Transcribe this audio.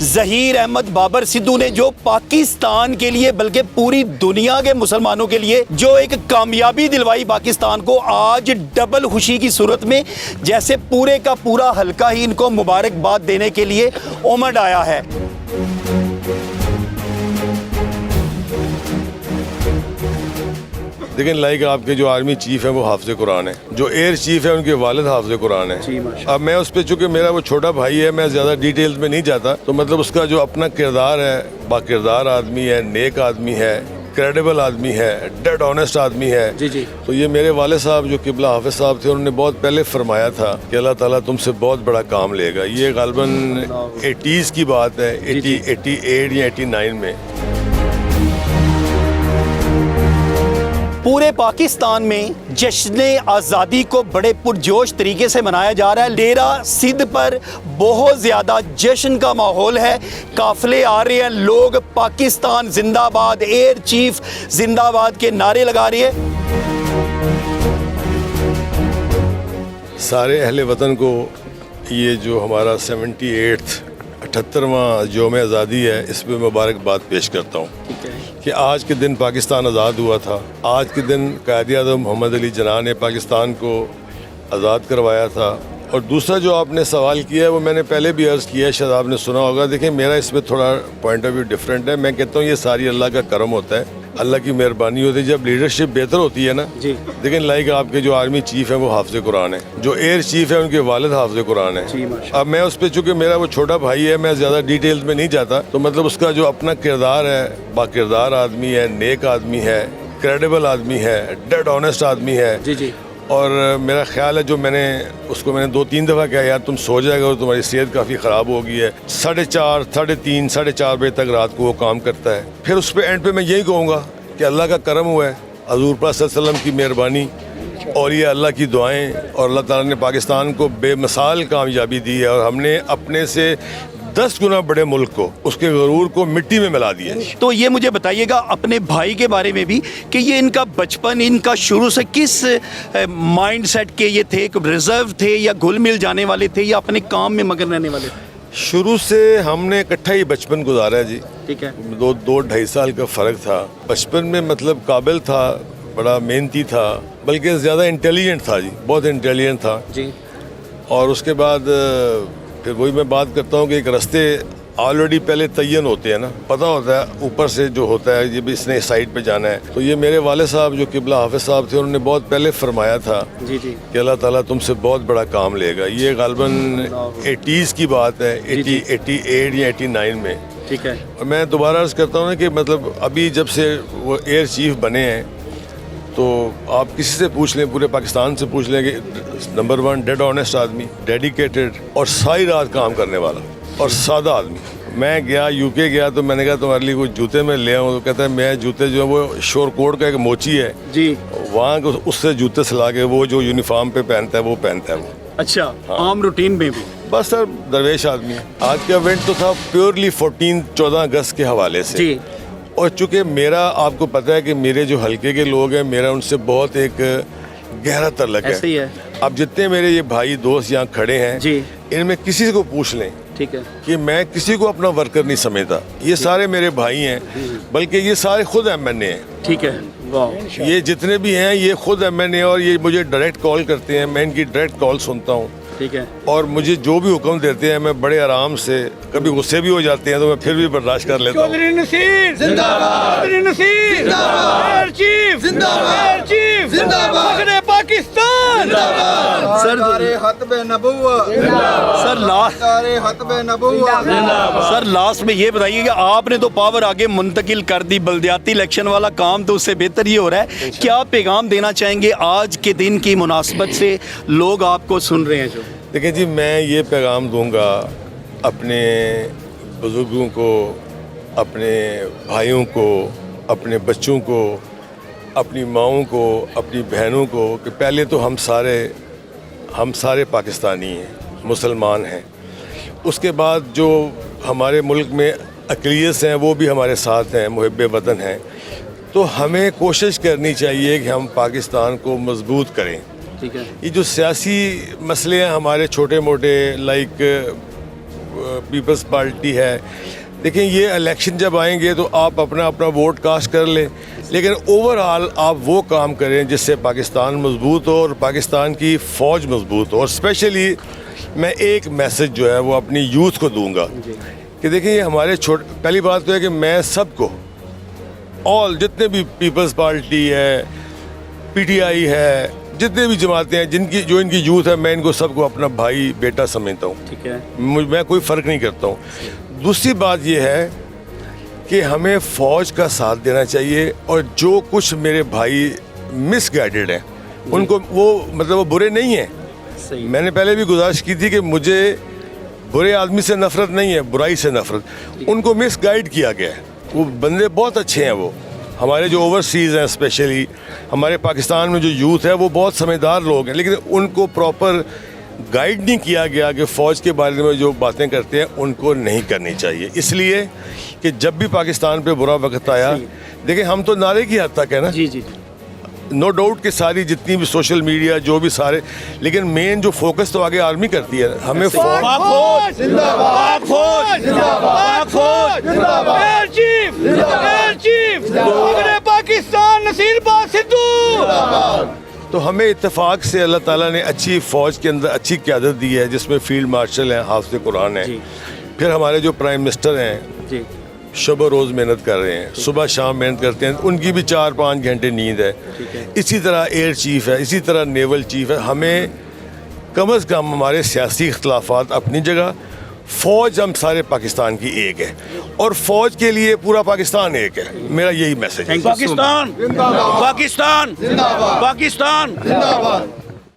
ज़हीर अहमद बाबर सिद्धू ने जो पाकिस्तान के लिए बल्कि पूरी दुनिया के मुसलमानों के लिए जो एक कामयाबी दिलवाई पाकिस्तान को, आज डबल खुशी की सूरत में जैसे पूरे का पूरा हल्का ही इनको मुबारकबाद देने के लिए उमड़ आया है। लेकिन लाइक आपके जो आर्मी चीफ है वो हाफिज़ कुरान है, जो एयर चीफ है उनके वालिद हाफिज़ कुरान है। अब मैं उस पर, चूँकि मेरा वो छोटा भाई है, मैं ज़्यादा डिटेल्स में नहीं जाता, तो मतलब उसका जो अपना किरदार है, बाकिरदार आदमी है, नेक आदमी है, क्रेडिबल आदमी है, डेड ऑनेस्ट आदमी है। जी। तो ये मेरे वाले साहब जो किबला हाफिज़ साहब थे, उन्होंने बहुत पहले फरमाया था कि अल्लाह ताला तुमसे बहुत बड़ा काम लेगा। ये ग़ालिबन 80s की बात है, 88 या 89 में। पूरे पाकिस्तान में जश्न आज़ादी को बड़े पुरजोश तरीके से मनाया जा रहा है। डेरा सिद्ध पर बहुत ज़्यादा जश्न का माहौल है, काफ़िले आ रहे हैं, लोग पाकिस्तान जिंदाबाद, एयर चीफ जिंदाबाद के नारे लगा रहे हैं। सारे अहले वतन को ये जो हमारा 78वां यौम आज़ादी है, इस पर मुबारकबाद पेश करता हूँ कि आज के दिन पाकिस्तान आज़ाद हुआ था। आज के दिन कायद-ए-आज़म मोहम्मद अली जिन्ना ने पाकिस्तान को आज़ाद करवाया था। और दूसरा जो आपने सवाल किया है वो मैंने पहले भी अर्ज़ किया है, शायद आपने सुना होगा। देखिए, मेरा इसमें थोड़ा पॉइंट ऑफ व्यू डिफरेंट है। मैं कहता हूँ ये सारी अल्लाह का करम होता है, अल्लाह की मेहरबानी होती है जब लीडरशिप बेहतर होती है ना जी। लेकिन लाइक आपके जो आर्मी चीफ है वो हाफिज़ कुरान है, जो एयर चीफ है उनके वालिद हाफिज़ कुरान है। अब मैं उस पर, चूँकि मेरा वो छोटा भाई है, मैं ज़्यादा डिटेल्स में नहीं जाता, तो मतलब उसका जो अपना किरदार है, बाकिरदार आदमी है, नेक आदमी है, क्रेडिबल आदमी है, डेड ऑनेस्ट आदमी है जी। और मेरा ख्याल है जो मैंने 2-3 दफ़ा कहा, यार तुम सो जाएगा और तुम्हारी सेहत काफ़ी ख़राब हो गई है। 4:30, 3:30, 4:30 बजे तक रात को वो काम करता है। फिर उस पर एंड पे मैं यही कहूँगा कि अल्लाह का करम हुआ है, हज़ूर पाक सल्लल्लाहु अलैहि वसल्लम की मेहरबानी और ये अल्लाह की दुआएं, और अल्लाह ताला ने पाकिस्तान को बेमिसाल कामयाबी दी है। और हमने अपने से 10 गुना बड़े मुल्क को, उसके गरूर को मिट्टी में मिला दिया। तो ये मुझे बताइएगा अपने भाई के बारे में भी कि ये इनका बचपन, इनका शुरू से किस माइंड सेट के ये थे, रिजर्व थे या घुल मिल जाने वाले थे या अपने काम में मगन रहने वाले थे? शुरू से हमने इकट्ठा ही बचपन गुजारा है जी। ठीक है। 2-2.5 साल का फ़र्क था। बचपन में मतलब काबिल था, बड़ा मेहनती था, बल्कि ज़्यादा इंटेलिजेंट था जी, बहुत इंटेलिजेंट था जी। और उसके बाद फिर वही मैं बात करता हूँ कि एक रास्ते ऑलरेडी पहले तयन होते हैं ना, पता होता है ऊपर से जो होता है, ये भी इसने इस साइड पे जाना है। तो ये मेरे वाले साहब जो किबला हाफिज़ साहब थे, उन्होंने बहुत पहले फरमाया था जी कि अल्लाह ताला तुमसे बहुत बड़ा काम लेगा। ये ग़ालिबन 80s की बात है, 88 या 89 में। ठीक है। और मैं दोबारा अर्ज़ करता हूँ ना कि मतलब अभी जब से वो एयर चीफ बने हैं, तो आप किसी से पूछ लें, पूरे पाकिस्तान से पूछ लें कि नंबर 1 डेड ऑनेस्ट आदमी, डेडिकेटेड और सारी रात काम करने वाला और सादा आदमी। मैं गया यूके गया तो मैंने कहा तुम्हारे लिए कुछ जूते मैं ले आऊँ, तो कहता है मैं जूते जो है वो शोरकोट का एक मोची है जी, वहाँ उससे जूते सिला के वो जो यूनिफॉर्म पे पहनता है वो पहनता है वो। अच्छा हाँ। आम रूटीन में भी बस सर दरवेश आदमी है। आज का इवेंट तो था प्योरली 14 अगस्त के हवाले से जी। और चूँकि मेरा, आपको पता है कि मेरे जो हल्के के लोग हैं, मेरा उनसे बहुत एक गहरा तल्लक है। अब जितने मेरे ये भाई दोस्त यहाँ खड़े हैं जी, इनमें किसी को पूछ लें ठीक है कि मैं किसी को अपना वर्कर नहीं समझता। ये सारे मेरे भाई हैं, बल्कि ये सारे खुद MNA हैं। ठीक है, वाह। ये जितने भी हैं ये खुद MNA, और ये मुझे डायरेक्ट कॉल करते हैं, मैं इनकी डायरेक्ट कॉल सुनता हूँ। ठीक है। और मुझे जो भी हुक्म देते हैं मैं बड़े आराम से, कभी गुस्से भी हो जाते हैं तो मैं फिर भी बर्दाश्त कर लेता हूँ। चौधरी नसीर जिंदाबाद, चौधरी नसीर जिंदाबाद, एयर चीफ जिंदाबाद, एयर चीफ जिंदाबाद, फखरे पाकिस्तान जिंदाबाद, सरदारे हतबे नबुव्वत सर लास्ट में ये बताइए कि आपने तो पावर आगे मुंतकिल कर दी, बल्दियाती इलेक्शन वाला काम तो उससे बेहतर ये हो रहा है। क्या पैगाम देना चाहेंगे आज के दिन की मुनासबत से, लोग आपको सुन रहे हैं जो? देखिए जी, मैं ये पैगाम दूंगा अपने बुज़ुर्गों को, अपने भाइयों को, अपने बच्चों को, अपनी माँओं को, अपनी बहनों को, कि पहले तो हम सारे पाकिस्तानी हैं, मुसलमान हैं। उसके बाद जो हमारे मुल्क में अक़लियत हैं वो भी हमारे साथ हैं, मुहिब्बे वतन हैं। तो हमें कोशिश करनी चाहिए कि हम पाकिस्तान को मजबूत करें। ठीक है। ये जो सियासी मसले हैं हमारे छोटे मोटे, लाइक पीपल्स पार्टी है। देखिए ये इलेक्शन जब आएंगे तो आप अपना अपना वोट कास्ट कर लें, लेकिन ओवरऑल आप वो काम करें जिससे पाकिस्तान मजबूत हो और पाकिस्तान की फ़ौज मजबूत हो। और स्पेशली मैं एक मैसेज जो है वो अपनी यूथ को दूंगा कि देखिए हमारे पहली बात तो है कि मैं सबको ऑल जितने भी पीपल्स पार्टी है, पीटीआई है, जितने भी जमातें हैं जो इनकी यूथ है, मैं इनको सबको अपना भाई बेटा समझता हूँ। ठीक है, मैं कोई फ़र्क नहीं करता हूँ। दूसरी बात यह है कि हमें फ़ौज का साथ देना चाहिए और जो कुछ मेरे भाई मिसगाइडेड हैं उनको वो बुरे नहीं हैं। सही। मैंने पहले भी गुजारिश की थी कि मुझे बुरे आदमी से नफ़रत नहीं है, बुराई से नफ़रत। उनको मिसगाइड किया गया है। वो बंदे बहुत अच्छे हैं। वो हमारे जो ओवरसीज़ हैं, स्पेशली हमारे पाकिस्तान में जो यूथ है वो बहुत समझदार लोग हैं, लेकिन उनको प्रॉपर गाइड नहीं किया गया कि फ़ौज के बारे में जो बातें करते हैं उनको नहीं करनी चाहिए। इसलिए कि जब भी पाकिस्तान पे बुरा वक्त आया, देखिए हम तो नारे की हद तक है ना, जी जी, नो डाउट कि सारी जितनी भी सोशल मीडिया जो भी सारे, लेकिन मेन जो फोकस तो आगे आर्मी करती है। हमें पाकिस्तान नसीरबाग सिद्धू। तो हमें इत्तेफाक से अल्लाह ताला ने अच्छी फ़ौज के अंदर अच्छी क़यादत दी है, जिसमें फील्ड मार्शल हैं, हाफ़िज़ कुरान हैं, फिर हमारे जो प्राइम मिनिस्टर हैं जी, शब रोज़ मेहनत कर रहे हैं, सुबह शाम मेहनत करते हैं, उनकी भी 4-5 घंटे नींद है। इसी तरह एयर चीफ़ है, इसी तरह नेवल चीफ़ है। हमें कम अज़ कम हमारे सियासी इख्तलाफात अपनी जगह, फ़ौज हम सारे पाकिस्तान की एक है और फ़ौज के लिए पूरा पाकिस्तान एक है। मेरा यही मैसेज है। पाकिस्तान जिंदाबाद, पाकिस्तान जिंदाबाद, पाकिस्तान जिंदाबाद।